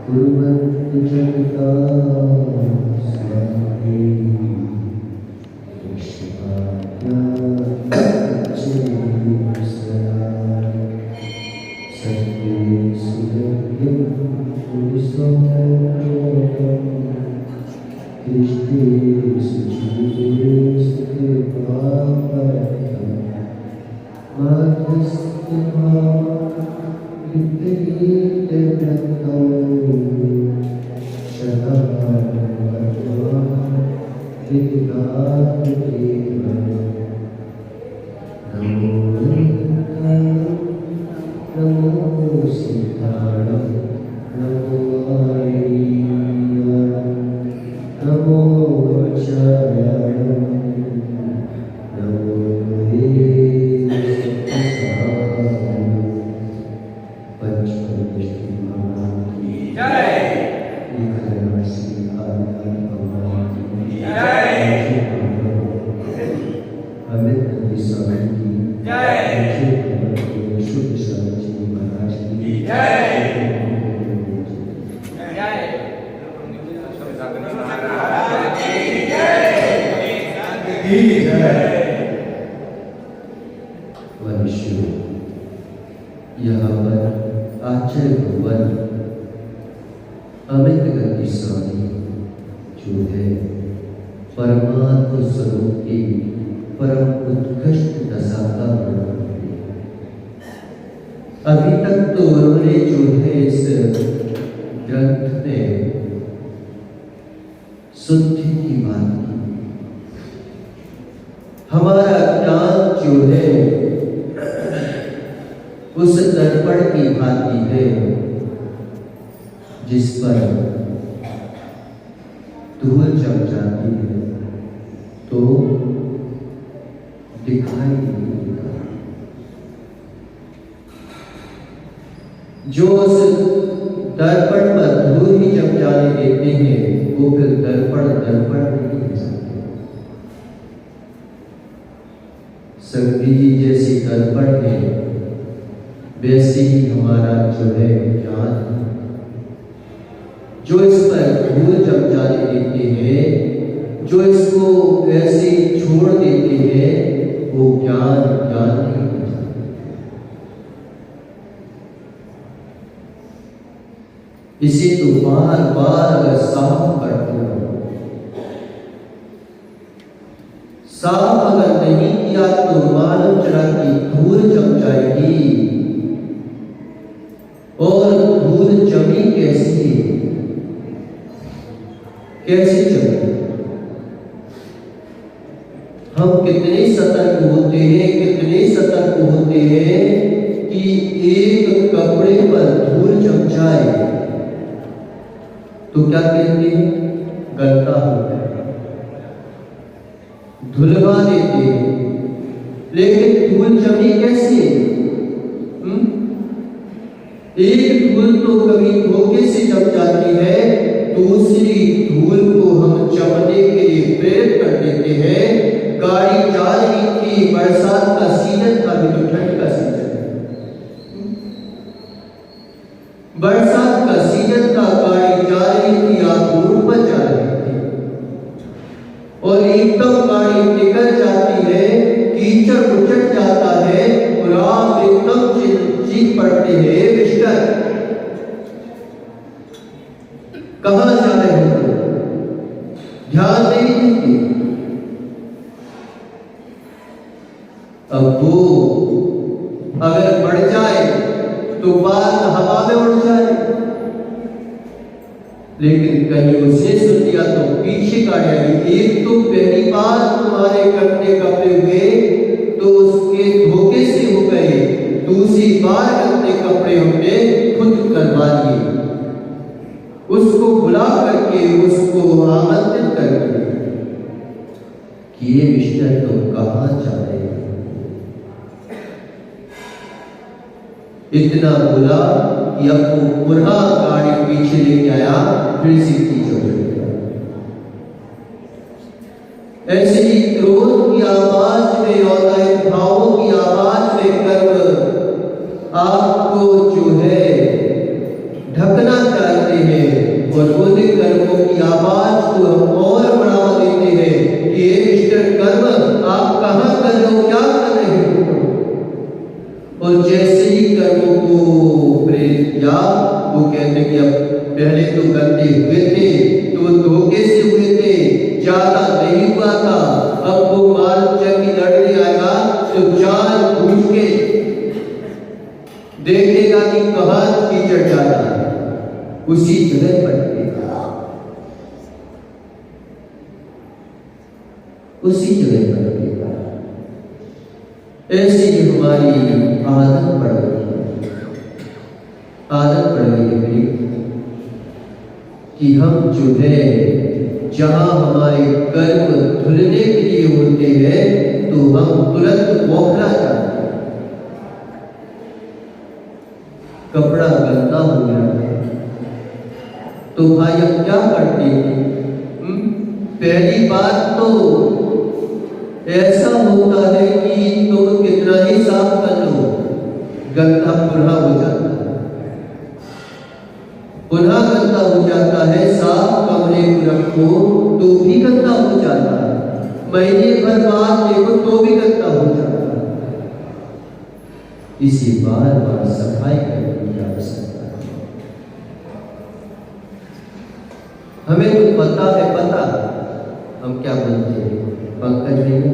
कुर्वन्तु जगता स्वामी यहाँ पर आचार्य भगवान अमित गति स्वामी जो है परमात्म स्वरूप की परम उत्कृष्ट दशा का वर्णन है। अभी तक तो उन्होंने जो है इस ग्रंथ में शुद्धि की बात की। हमारा ज्ञान जो है उस दर्पण की भांति है जिस पर धूल जम जाती है तो दिखाई नहीं देता। जो उस दर्पण पर धूल ही जम जाने देते हैं वो फिर दर्पण नहीं हो सकते। शक्ति जी जैसी दर्पण है वैसे ही हमारा जो है ज्ञान, जो इस पर धूल जम जाने देते हैं, जो इसको ऐसे छोड़ देते हैं, वो ज्ञान नहीं हो सकता। इसे तो बार बार अगर साफ करते हो, साफ अगर नहीं किया तो मानव जरा की धूल जम जाएगी। और धूल जमी कैसे जमी? हम कितने सतर्क होते हैं कि एक कपड़े पर धूल जम जाए तो क्या कहते हैं? गंदा हो गया, धुलवा देते हैं। लेकिन धूल जमी कैसे? एक धूल तो कभी धोखे से जम जाती है, दूसरी धूल को हम जमने के लिए प्रेरित कर देते हैं। गाड़ी जा रही थी, बरसात का सीजन था, अभी तो ठंड का सीजन है। बरसात का सीजन था, गाड़ी जा रही थी, आप रोड पर जा रहे थे और एकदम गाड़ी निकल जाती है, कीचड़ उचट जाता है और आप एकदम चीख पड़ते हैं, मिस्टर कहां जा रहे हो? ध्यान नहीं देंगे। अब वो अगर बढ़ जाए तो बाल हवा में उड़ जाए, लेकिन कहीं उसे सुन लिया तो पीछे का एक तो पहली बार तुम्हारे गंदे कपड़े हुए तो उसके धोखे से हो गए, दूसरी बार गंदे कपड़े हमने खुद करवा लिए। उसको बुला करके, उसको आमंत्रित करके कि ये मिस्टर तुम कहां जा रहे हो? इतना बुला कि अब वो पुनः गाड़ी पीछे लेके आया, फिर से कीचड़ हो गया। ऐसे ही क्रोध की आवाज में और भावों की आवाज में कर्म आपको जो है ढकना चाहते हैं, उन कर्मों की आवाज को हम और बढ़ावा देते हैं कि ये मिस्टर कर्म आप कहाँ कर रहे हो, क्या कर रहे हो। और जैसे ही कर्मों को प्रेरित किया वो कहते कि अब पहले तो करते हुए थे तो धोखे से हुए थे, ज्यादा नहीं हुआ था, अब वो मार्ग की लड़ने आएगा तो जानबूझ के देखेगा कि कहां कीचड़ जा रहा है, उसी जगह पर उसी जगह पर ऐसी हमारी आदत पड़ गई है कि हम जो है जहां हमारे कर्म धुलने के लिए होते हैं तो हम तुरंत बौखला जाते हैं। कपड़ा गंदा हो गया है तो भाई हम क्या करते हैं, पहली बात तो ऐसा होता है कि तुम कितना ही साफ कर लो गंदा पुनः हो जाता है, पुनः गंदा हो जाता है। साफ कमरे को रखो तो भी गंदा हो जाता है, महीने भर बाद देखो तो भी गंदा हो जाता है। इसी बार बार सफाई करने की आवश्यकता है। हमें तो पता है, पता हम क्या बोलते हैं पंकज भैया,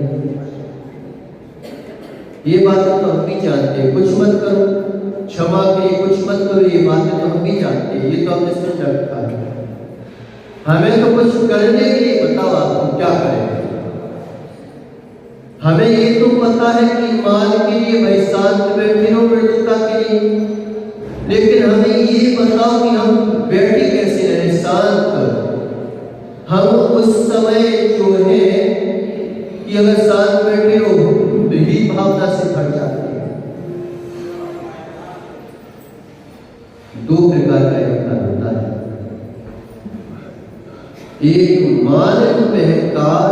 ये बातें तो हम भी जानते हैं, कुछ मत करो, क्षमा के लिए कुछ मत करो, ये बातें तो हम भी जानते हैं, ये तो हमने सुन रखा है। हमें तो कुछ करने के लिए बताओ आपको क्या करें। हमें ये तो पता है कि माल के लिए भाई शांत बैठे हो मृदुता के लिए, लेकिन हमें ये बताओ कि हम बैठे कैसे रहे शांत। हम उस समय जो है कि अगर शांत बैठे हो तो ही भावना से भर जाते हैं। दो प्रकार का अहंकार होता है, एक मान रूप अहंकार,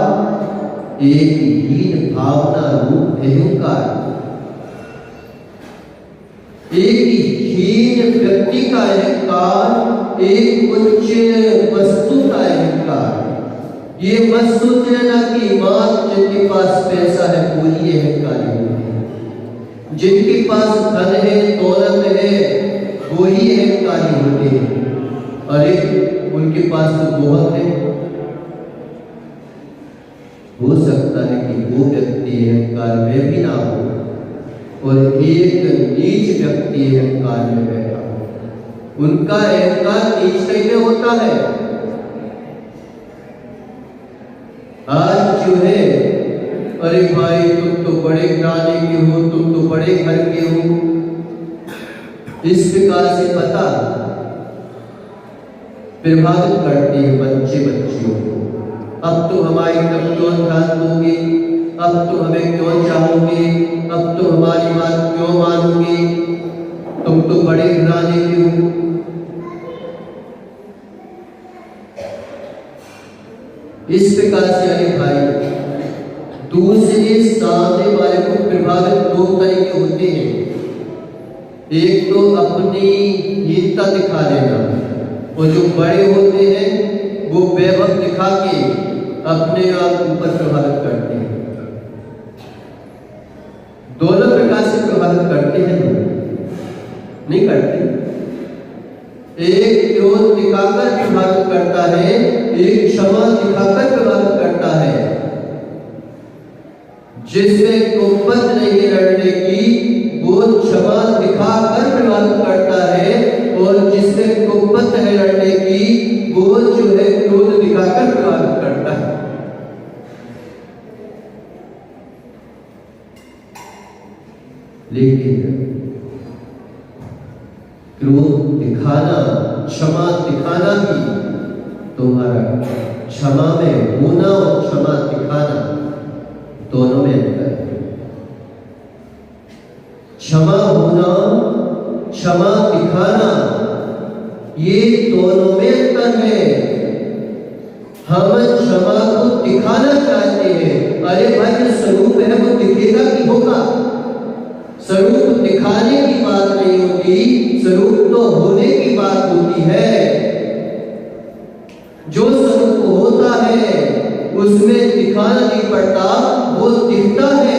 एक हीन भावना रूप अहंकार। एक हीन व्यक्ति का अहंकार, एक उच्च वस्तु का अहंकार। ये मत सोच लेना कि मां जिनके पास पैसा है वो ही अहंकारी होते हैं, जिनके पास धन है दौलत है वो ही अहंकारी होते हैं। अरे उनके पास तो बहुत है, हो सकता है कि वो व्यक्ति अहंकार में भी ना हो और एक नीच व्यक्ति अहंकार में बैठा हो। उनका अहंकार नीच कैसे होता है। आज जो है अरे भाई तुम तो बड़े घराने के हो, तुम तो बड़े घर के हो, इस प्रकार से पता प्रभावित करते हैं बच्चे बच्चियों को। अब तुम हमारी तरफ क्यों ध्यान दोगे, अब तुम हमें क्यों चाहोगे, अब तुम हमारी बात क्यों मानोगे, तुम तो बड़े घराने के हो। इस प्रकार से अरे भाई दूसरे सामने वाले को प्रभावित दो तरीके होते हैं। एक तो अपनी हीनता दिखा देना, और जो बड़े होते हैं वो वैभव दिखा के अपने आप ऊपर प्रभावित करते हैं। दोनों प्रकार से प्रभावित करते हैं लोग, नहीं करते। एक क्रोध दिखाकर प्रभावित करता है, एक क्षमा दिखाकर प्रभावित करता है। जिसमें कुपत नहीं लड़ने की वो क्षमा दिखाकर प्रभावित करता है, और जिसमें कुपत है लड़ने की वो जो है क्रोध दिखाकर प्रभावित करता है। लेकिन क्रोध दिखाना, क्षमा दिखाना भी तुम्हारा, क्षमा में होना और क्षमा दिखाना दोनों में अंतर है। क्षमा होना, क्षमा दिखाना, ये दोनों में अंतर है। हम क्षमा को दिखाना चाहते हैं, अरे भाई जो स्वरूप है वो दिखेगा कि होगा। स्वरूप दिखाने की बात नहीं होती, स्वरूप तो होने की बात होती है। उसमें दिखाना नहीं पड़ता, वो दिखता है,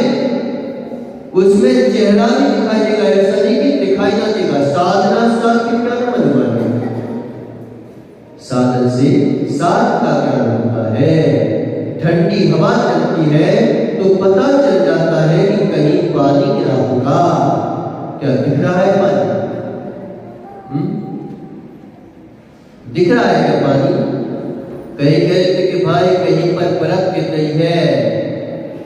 उसमें चेहरा भी दिखाई देगा। ऐसा नहीं कि दिखाई ना देगा। साधना साथ के क्या अनुमान है? साधन से साथ का ज्ञान होता है। ठंडी हवा चलती है तो पता चल जाता है कि कहीं पानी गिरा होगा। क्या दिख रहा है पानी? दिख रहा है क्या पानी? कहीं कह रहे थे कि भाई कहीं पर बर्फ गिर रही है।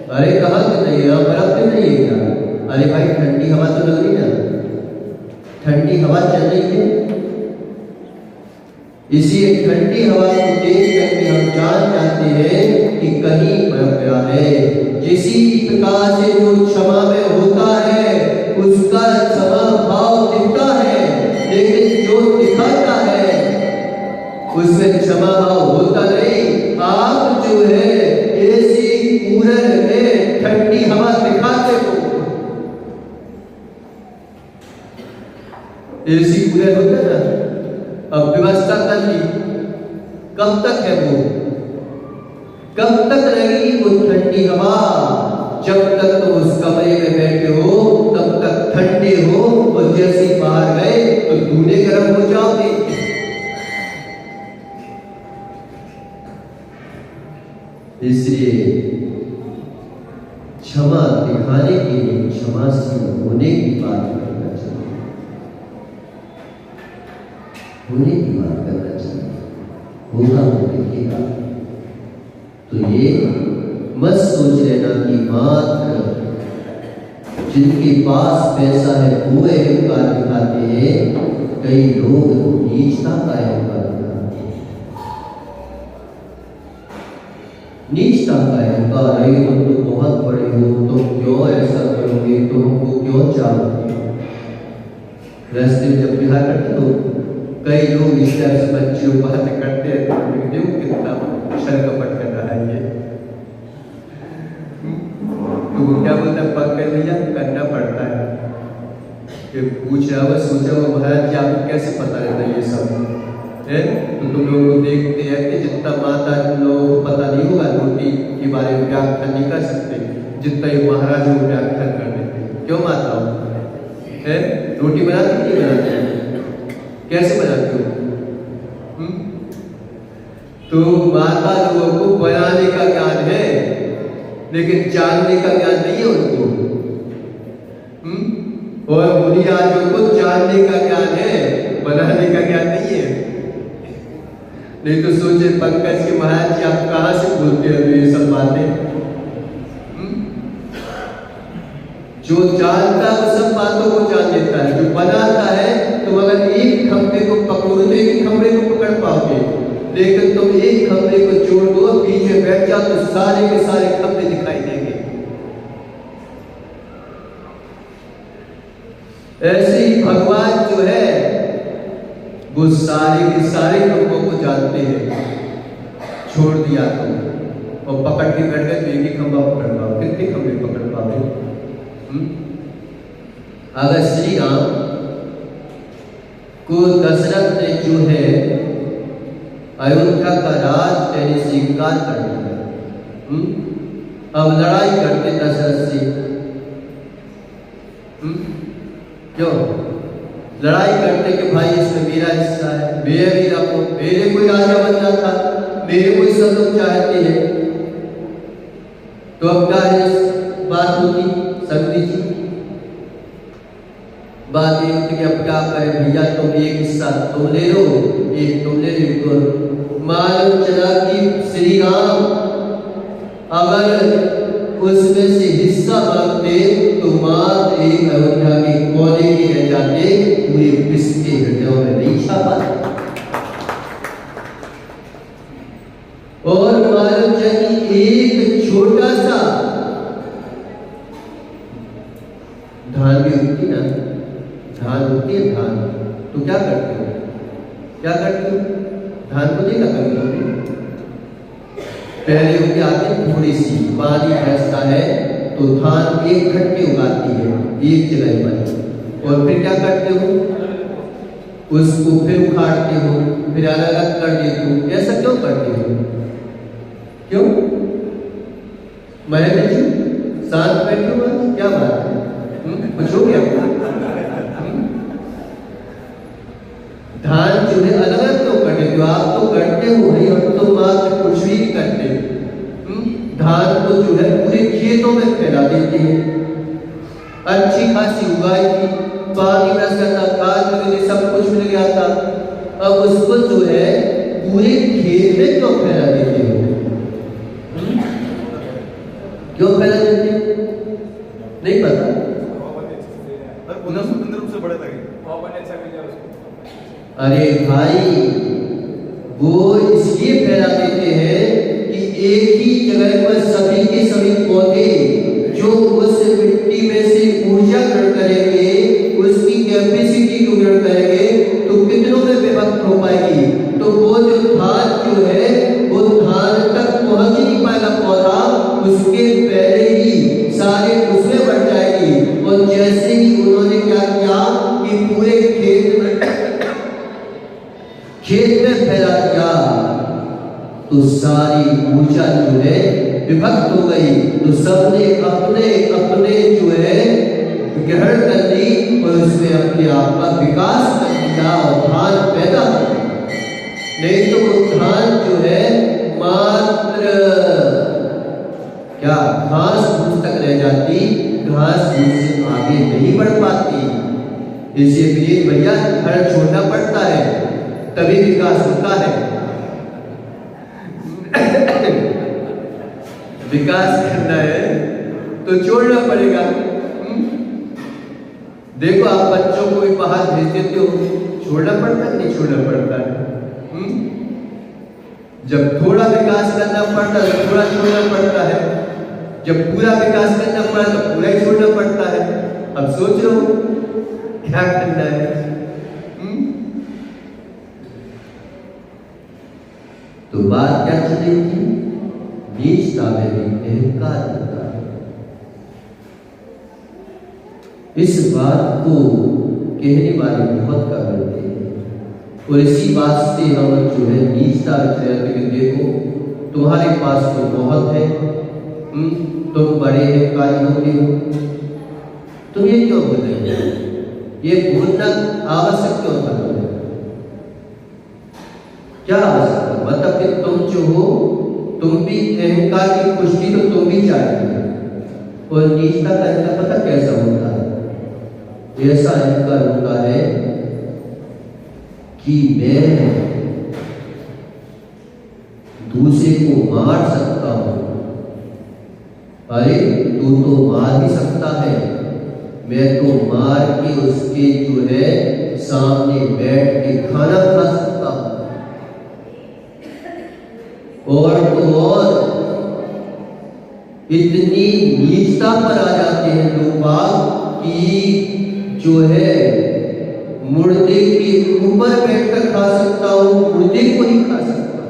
अरे कहाँ गिर रही है? बर्फ गिर रही है क्या? अरे भाई ठंडी हवा तो लग रही है ना, ठंडी हवा चल रही है। इसी ठंडी हवा को देख करके हम जान जाते हैं कि कहीं बर्फ गिरा है। जिसी प्रकार से जो क्षमा में होता है उसका क्षमा भाव दिखता है, लेकिन जो दिखाता है उसमें क्षमा भाव होता नहीं। आप जो है एसी कूलर में ठंडी हवा दिखाते हो। एसी कूलर होता है ना, अब व्यवस्था कर ली, कब तक है वो? कब तक रहेगी वो ठंडी हवा? जब तक तो उस कमरे में बैठे हो तब तक ठंडे हो, और जैसे ही बाहर गए तो दूल्हे गर्म हो जाओगे। इसलिए क्षमा दिखाने के लिए क्षमाशील होने की बात करना चाहिए, होने की बात करना चाहिए। होगा तो देखिएगा। तो ये मत सोच लेना कि मात्र जिनके पास पैसा है वो अहंकार दिखाते हैं। कई लोग नीचता का अहंकार दिखाते हैं। नीचता का अहंकार है, तुम तो बहुत बड़े हो, तुम क्यों ऐसा करोगे, तुमको क्यों चाहोगे। रास्ते में जब बिहार करते तो कई लोग इस तरह से बच्चों बातें करते हैं, देखो कितना शर कपट कर रहा है ये। तो क्या बोलता है, पग कर लिया, करना पड़ता है। कि पूछ रहा हुआ सोचा हुआ महाराज जी आपको कैसे पता रहता है ये सब है? तो तुम लोगों को देखते हैं कि जितना माता लोगों को पता नहीं होगा रोटी के बारे में व्याख्यान नहीं कर सकते, जितना ही महाराज वो व्याख्यान कर देते। क्यों माता है? रोटी बनाती नहीं बनाती? कैसे बनाते हो? तो माता लोगों को बनाने का ज्ञान है, लेकिन जानने का ज्ञान नहीं है उनको। और बुनियादियों को जानने का ज्ञान है, बनाने का ज्ञान नहीं है। नहीं तो सोचे पंकज के महाराज जी आप कहाँ से बोलते हो ये सब बातें? जो जानता है सब बातों को जान लेता है। जो बनाता है तुम अगर एक खंभे को पकड़ो तो एक खंभे को पकड़ पाओगे, लेकिन तुम एक खंभे को जोड़ दो पीछे बैठ जाओ तो सारे के सारे खंभे दिखाई देंगे। ऐसे ही भगवान जो है वो सारे के सारे खंभों को जानते हैं। छोड़ दिया तुम और पकड़ के बैठ गए तो एक ही खंभा पकड़ पाओ, कितने खंभे पकड़ पाओगे? अगर श्री राम को दशरथ ने जो है अयोध्या का राज पहले से इनकार कर दिया, अब लड़ाई करते दशरथ से। क्यों लड़ाई करते कि भाई इसमें मेरा हिस्सा है, मेरे कोई राजा बनना था, मेरे कोई सब लोग चाहते हैं। तो अब क्या बात होती सकती थी? बात ये होती कि अब क्या करें भैया, तुम एक हिस्सा तुम ले लो, एक तुम ले लो। मालूम चला कि श्री राम अगर उसमें से हिस्सा मांगते तो मात्र एक अयोध्या के कोने के रह जाते, पूरे विश्व के हृदयों में नहीं छा पाते। और मालूम चला कि एक छोटा सा धान भी उगती ना, धान होती है धान, तो क्या करते हो? क्या करते हो? धान को देखा कभी लोग पहले उनके आते थोड़ी सी पानी फैसता है तो धान एक खट्टी उगाती है एक जगह पर, और फिर क्या करते हो? उसको फिर उखाड़ते हो, फिर अलग अलग कर देते हो। ऐसा क्यों करते हो? क्यों? महेंद्र जी शांत बैठे हो, क्या बात है? कुछ हो गया? धान जो है अलग अलग क्यों करते हो? आप तो करते हो भाई, हम तो मात्र कुछ भी नहीं करते। धान को जो है पूरे खेतों में फैला देते हैं, अच्छी खासी उगाई थी, पानी बरसता था, खाद वगैरह सब कुछ मिल गया था, अब उसको जो है पूरे खेत में क्यों फैला देते हो? क्यों फैला देते हो? नहीं पता। अरे भाई, वो इसलिए फैला देते हैं कि एक ही जगह पर सभी के सभी पौधे जो उस मिट्टी में से ऊर्जा ग्रहण करेंगे, उसकी कैपेसिटी को ग्रहण करेंगे, तो कितनों में विभक्त हो पाएगी। तो वो जो धान जो है वो धान तक पहुंच नहीं पाएगा पौधा, उसके पहले ही सारे उसमें बढ़ जाएगी। और जैसे ही उन्होंने क्या किया कि पूरे खेत में फैला दिया, तो सारी ऊर्जा जो है विभक्त हो गई, तो सबने अपने अपने जो है ग्रहण कर ली और उसमें अपने आप का विकास कर दिया और धान पैदा हो गया। नहीं तो वो धान जो है मात्र क्या घास फूस तक रह जाती, घास फूस से आगे नहीं बढ़ पाती। इसलिए विनीत भैया घर छोड़ना पड़ता है, तभी विकास होता है। विकास करना है तो छोड़ना पड़ेगा। देखो आप बच्चों को भी बाहर भेज देते हो, छोड़ना पड़ता है नहीं छोड़ना पड़ता है? जब थोड़ा विकास करना पड़ता है तो थोड़ा छोड़ना पड़ता है, जब पूरा विकास करना पड़ा तो पूरा ही छोड़ना पड़ता है। अब सोच लो क्या करना है। तो बात क्या चल रही थी? नीचता में भी अहंकार होता है। इस बात को कहने वाले बहुत कम होते हैं और इसी बात से हम जो है नीचता रहते हैं। देखो तुम्हारे पास तो बहुत है, तुम बड़े अहंकारी होते हो, तुम ये क्यों बोल रहे हो? ये बोलना आवश्यक क्यों था? क्या आवश्यकता? मतलब कि तुम जो हो, तुम भी अहंकार की पुष्टि तो तुम भी चाहते हो। और नीचता का अहंकार पता कैसा होता है? ऐसा अहंकार होता है कि मैं दूसरे को मार सकता हूं। अरे तू तो मार भी सकता है, मैं तो मार के उसके जो है सामने बैठ के खाना खा सकता हूं। और तो और इतनी नीचता पर आ जाते हैं लोग कि जो है मुर्दे के ऊपर बैठकर खा सकता हूं, मुर्दे को नहीं खा सकता।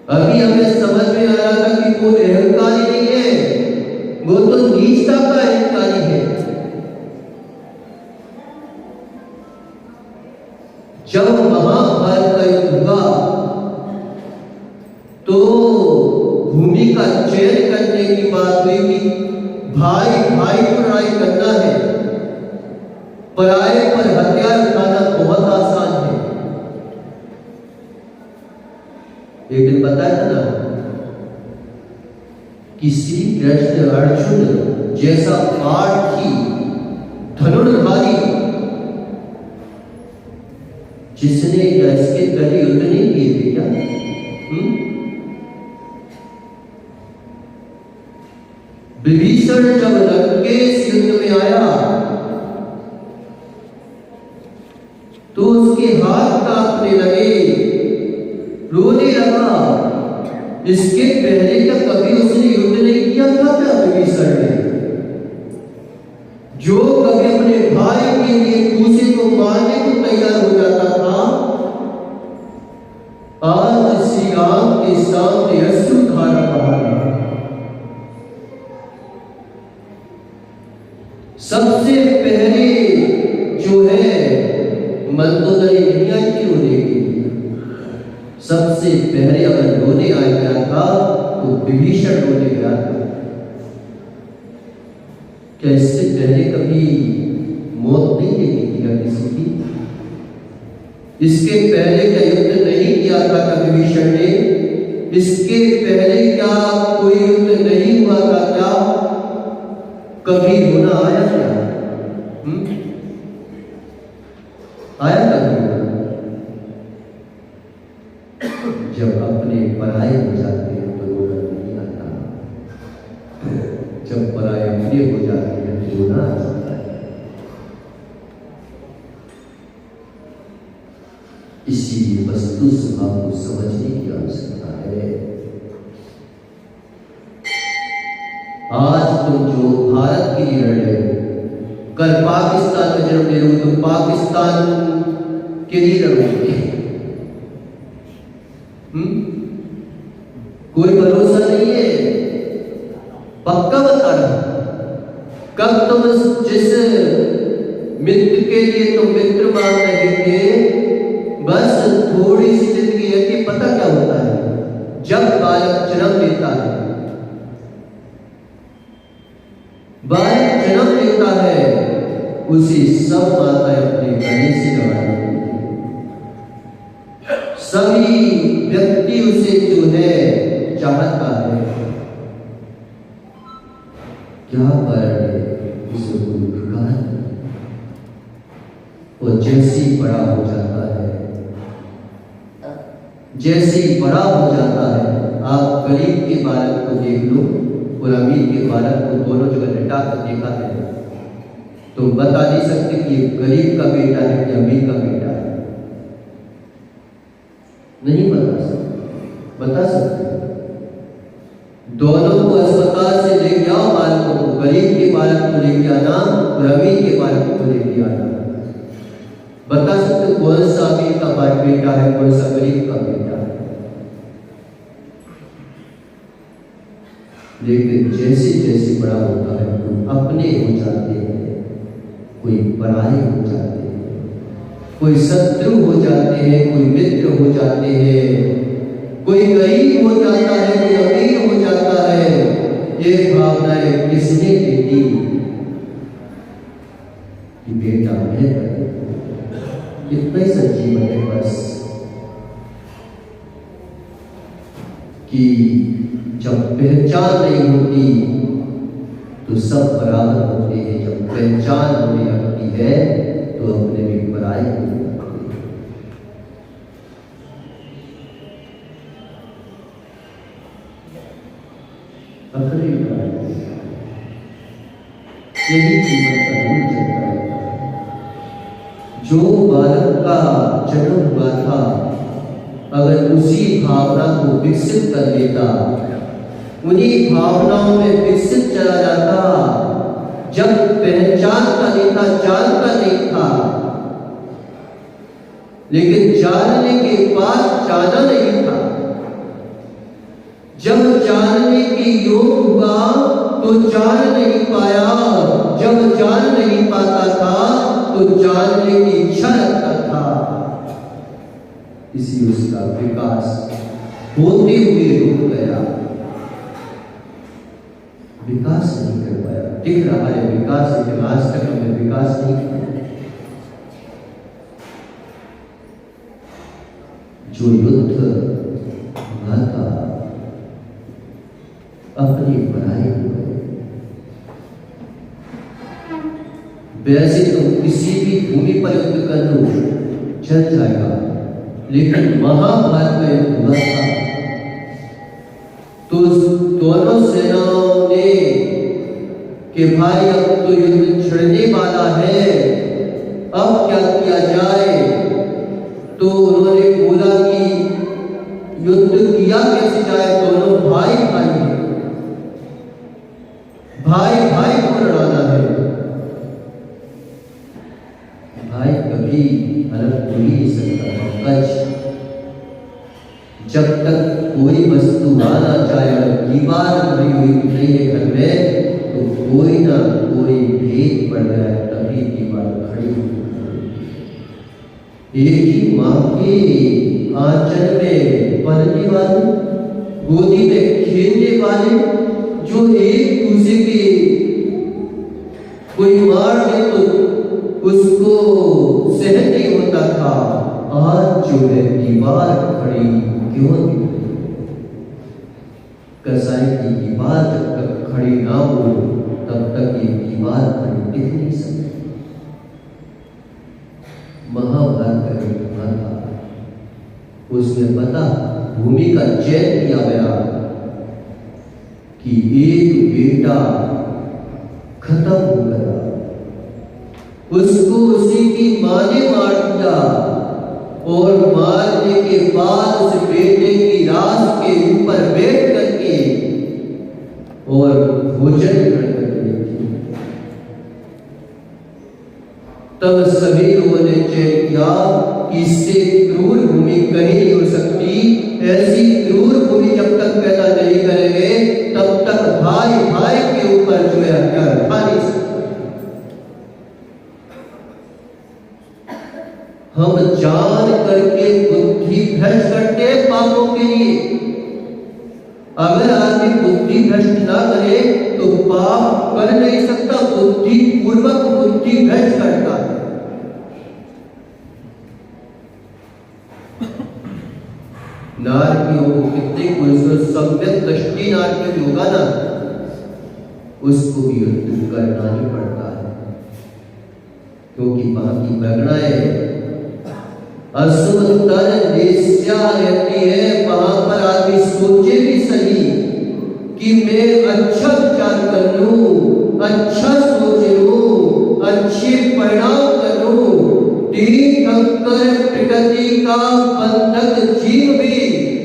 अभी हमें समझ में आ रहा था कि वो अहंकारी नहीं है, वो तो नीचता का अहंकारी है। जब महाभारत का युद्ध हुआ तो भूमि का चयन करने की बात हुई कि भाई भाई को लड़ाई करना है, पराये पर हथियार उठाना बहुत आसान है। एक दिन बताया था ना कि श्री कृष्ण अर्जुन जैसा पार्थी धनुर्धारी जिसने इसके पहले युद्ध नहीं किए थे क्या? विभीषण जब लंकेश युद्ध में आया तो उसके हाथ कांपने लगे, रोने लगा। इसके पहले तक कभी उसने युद्ध नहीं किया था क्या विभीषण ने? जो कभी अपने भाई के लिए दूसरे को मारने को तैयार हो जाता था, आज श्री राम के सामने अश्रुधारा बहा रहा। सबसे पहले जो है मंदोदरी नहीं आई थी रोने की, सबसे पहले अगर रोने आ गया था तो विभीषण रोने गया था। क्या इससे पहले कभी मौत नहीं देखी थी किसी की? इसके पहले क्या युद्ध नहीं किया था विभीषण ने? इसके पहले क्या कोई युद्ध नहीं हुआ था क्या? कभी रोना आया क्या? आया कभी? जब अपने पराये हो जाते हैं तो रोना नहीं आता, जब पराये अपने हो जाते हैं तो रोना आ जाता है। इसीलिए वस्तु स्वभाव को समझने की आवश्यकता है। आज तुम जो भारत के लिए लड़ रहे हो, कल पाकिस्तान में जन्म ले रहे हो तो पाकिस्तान के लिए लड़ोगे। कोई भरोसा नहीं है। पक्का बता रहा, कब तुम जिस मित्र के लिए तुम मित्र मान रहे थे, बस थोड़ी सी जिंदगी है कि पता क्या होता है जब बालक जन्म लेता है। बालक जन्म लेता है उसे सब माताएं अपने गले से लगा देती है। सभी व्यक्ति उसे जो है चाहता है। क्या कारण है? उसे कोई प्रकार नहीं। वो जैसे ही बड़ा हो जाता है, जैसे ही बड़ा हो जाता है, आप गरीब के बालक को देख लो और अमीर के बालक को दोनों जगह लिटा कर देखा है तो बता नहीं सकते कि गरीब का बेटा है कि अमीर का बेटा है। नहीं बता सकते। बता सकते दोनों को अस्पताल से लेके आओ, बालकों को, गरीब के बालक को लेके आना और अमीर के बालक को लेके आना। बता सकते कौन सा अमीर का बेटा है, कौन सा गरीब का बेटा है। लेकिन जैसे जैसे बड़ा होता है कोई अपने हो जाते हैं, कोई पराये हो जाते हैं, कोई शत्रु हो जाते हैं, कोई मित्र हो जाते हैं, कोई गरीब हो जाता है, कोई अमीर हो जाता है। ये भावनाएं किसने दी कि बेटा मैं कितने सजीवन है बस कि जब पहचान नहीं होती तो सब बराबर होते हैं, जब पहचान होने लगती है तो अपने भी पराये हो जाते हैं। यही जीवन का मूल चलता है। जो बालक का जन्म हुआ था अगर उसी भावना को विकसित कर लेता, उन्हीं भावनाओं में विकसित चला जाता, जब पहचानता नहीं था, जानता नहीं था, लेकिन जानने के बाद जाना नहीं था। जब जानने के योग हुआ तो जान नहीं पाया, जब जान नहीं पाता था तो जानने की इच्छा रखता था। इसी उसका विकास होते हुए रुक गया, विकास नहीं कर पाया। दिख रहा है विकास, लेकिन आज तक हमने विकास नहीं किया। जो युद्ध हुआ था अपनी पढ़ाई हो गए। वैसे तो किसी भी भूमि पर युद्ध कर लो चल जाएगा, लेकिन महाभारत में युद्ध हुआ था तो दोनों सेनाओं ने कि भाई अब तो युद्ध छिड़ने वाला है, अब क्या किया जाए। तो उन्होंने बोला कि युद्ध किया कैसे जाए, दोनों भाई भाई हैं, भाई भाई को लड़ाना है। भाई कभी अलग हो ही नहीं सकता। जब तक कोई वस्तु आना चाहे, दीवार खड़ी हुई नहीं है घर में, तो कोई ना कोई भेद पड़ रहा है, तभी दीवार खड़ी हुई। एक ही माँ के आंचल में पलने वाले, गोदी में खेलने वाले, जो एक दूसरे के कोई मार दे तो उसको सहन नहीं होता था, आज जो है दीवार खड़ी क्यों नहीं? कसाई की दीवार जब तक खड़ी ना हो तब तक ये दीवार खड़ी टिक नहीं सकती। महाभारत का युद्ध था, उसमें पता भूमि का चयन किया गया कि एक बेटा खत्म हो गया, उसको उसी की मां ने मार दिया और मारने के बाद उस बेटे की लाश के ऊपर बैठ करके और भोजन करके तब सभी लोगों ने चयन किया कि इससे क्रूर भूमि कहीं नहीं हो सकती, ऐसी क्रूर भूमि जब तक पैदा नहीं करेंगे तब तक भाई भाई के ऊपर जो है हत्या रखा नहीं सकता। हम जान करके बुद्धि भ्रष्ट करते पापों के लिए। अगर आदमी बुद्धि भ्रष्ट ना करे तो पाप कर नहीं सकता, बुद्धि पूर्वक बुद्धि भ्रष्ट करता है। नारकियों को कितने कुछ सम्यक दृष्टि नारकी होगा ना, उसको भी युद्ध करना ही पड़ता है, क्योंकि बाकी बगड़ाएं असुतर देश्या रहती है। वहां पर आदमी सोचे भी सही कि मैं अच्छा विचार कर लूं, अच्छा सोच लूं, अच्छे परिणाम करूं, तीन कंकर प्रकृति का बंधक जीव भी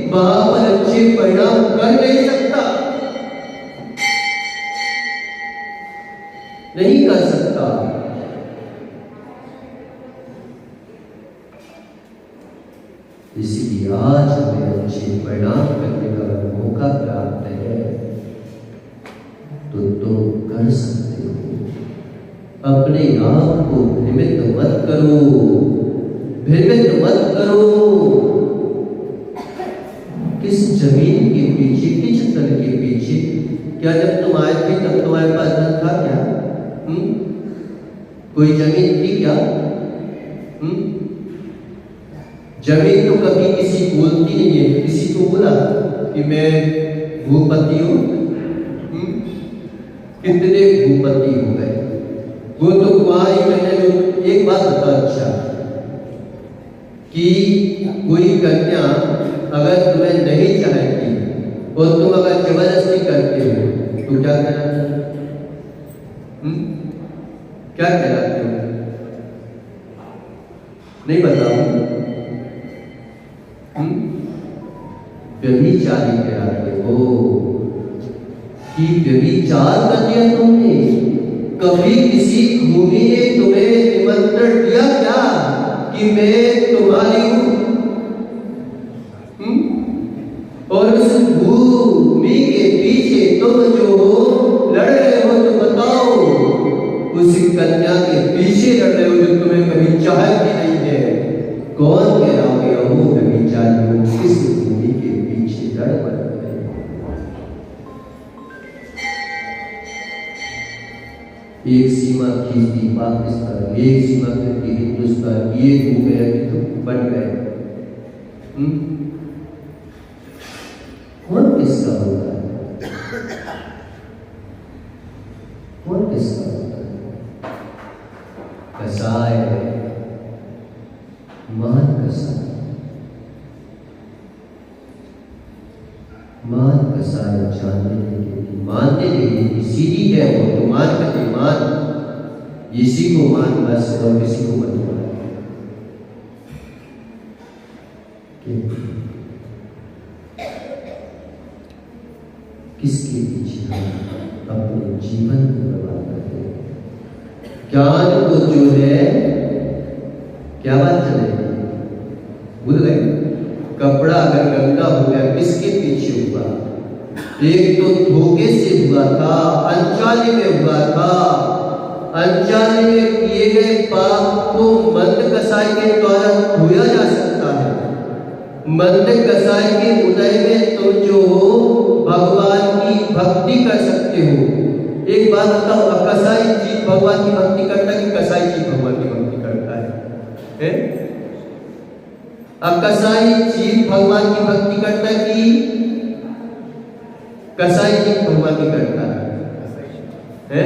वहां पर अच्छे परिणाम कर नहीं सकता, नहीं कर सकता। इसलिए आज हमें अच्छे परिणाम करने का मौका प्राप्त है तो तुम कर सकते हो। अपने आप को भ्रमित मत करो, भ्रमित मत करो। किस जमीन के पीछे, किस तल के पीछे? क्या जब तुम आए थे तब तुम्हारे पास धन था क्या? कोई जमीन थी क्या? जमीन तो कभी किसी बोलती नहीं है। किसी को बोला कि मैं भूपति हूं? कितने भूपति हो गए? वो तो कुआरी मैंने जो एक बात बता, अच्छा कि कोई कन्या अगर तुम्हें नहीं चाहती और तुम अगर जबरदस्ती करते हो तो क्या कहलाते हो? क्या कहलाते हो? नहीं बताऊं? व्यभिचारी कहलाते हो। कि व्यभिचार कर दिया तुमने? कभी किसी भूमि ने तुम्हें निमंत्रण दिया क्या कि मैं तुम्हारी हूं? और उस भूमि के पीछे तुम जो लड़ रहे हो तो बताओ, उस कन्या के पीछे लड़ रहे हो जो तुम्हें कभी चाहती नहीं है। कौन कह रहा है वो व्यभिचारी हो? किस भूमि के पीछे लड़ पड़ रहे? एक सीमा खींचती पाकिस्तान, एक सीमा करती हिंदुस्तान, ये हो गया कि तो बन गए। कौन किसका होता है? कौन किसका होता है? कसाय, मान कसाय, मान कसाय जानने देगी, मानने देगी। सीधी है वो तो मान करके मान, इसी को मान बस और किसी को मत मान। किसके पीछे हम अपने जीवन को बर्बाद करते हैं? ज्ञान को जो है क्या बात चलेगी? भूल गए? कपड़ा अगर गंदा हो गया किसके पीछे हुआ? एक तो धोखे से हुआ था, अनजाने में हुआ था। अनजाने में किए गए पाप को मंद कसाई के द्वारा धोया जा सकता है, मंद कसाई के उदय में तुम जो हो भगवान की भक्ति कर सकते हो। एक बात बताओ, अकसाई जीव भगवान की भक्ति करता है कि कसाई जीव भगवान की भक्ति करता है? अकसाई जीव भगवान की भक्ति करता है कि कसाई जीव भगवान की करता है?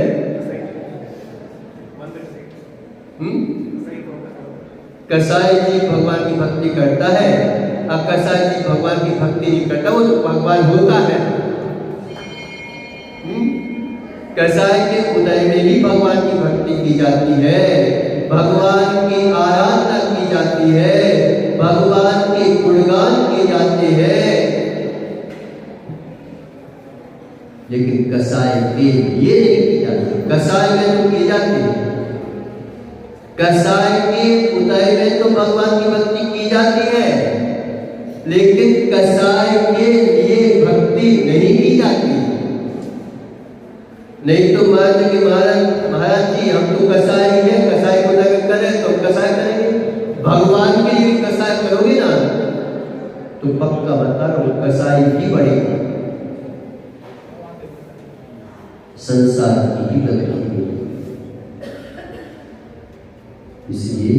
कसाई जीव भगवान की भक्ति करता है, अकसाई जीव भगवान की भक्ति नहीं करता, वो तो भगवान होता है। कसाई के उदय में ही भगवान की भक्ति की जाती है, भगवान की आराधना की जाती है, भगवान के गुणगान किए जाते हैं। लेकिन कसाई के ये नहीं की जाती। कसाई में तो की जाती है, कसाई के उदय में तो भगवान की भक्ति की जाती है, लेकिन कसाई के लिए भक्ति नहीं की जाती। नहीं तो मान लीजिए कि महाराज जी हम तो कसाई है, कसाई को लगे करें तो कसाई करेंगे, भगवान के लिए कसाई करोगे ना तो पक्का बता रहा हूं कसाई ही बढ़ेगा, संसार की ही गति। इसलिए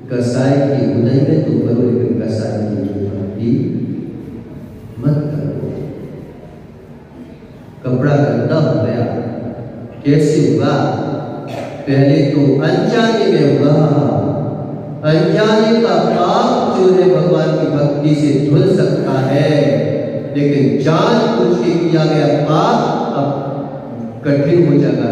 कसाई के उदय में तो करो, लेकिन कसाई की भक्ति मत करो। कपड़ा गंदा हो गया, कैसे हुआ? पहले तो अनजाने में हुआ। अनजाने का पाप जो है भगवान की भक्ति से धुल सकता है, लेकिन जानबूझ के किया गया पाप अब कठिन हो जाएगा,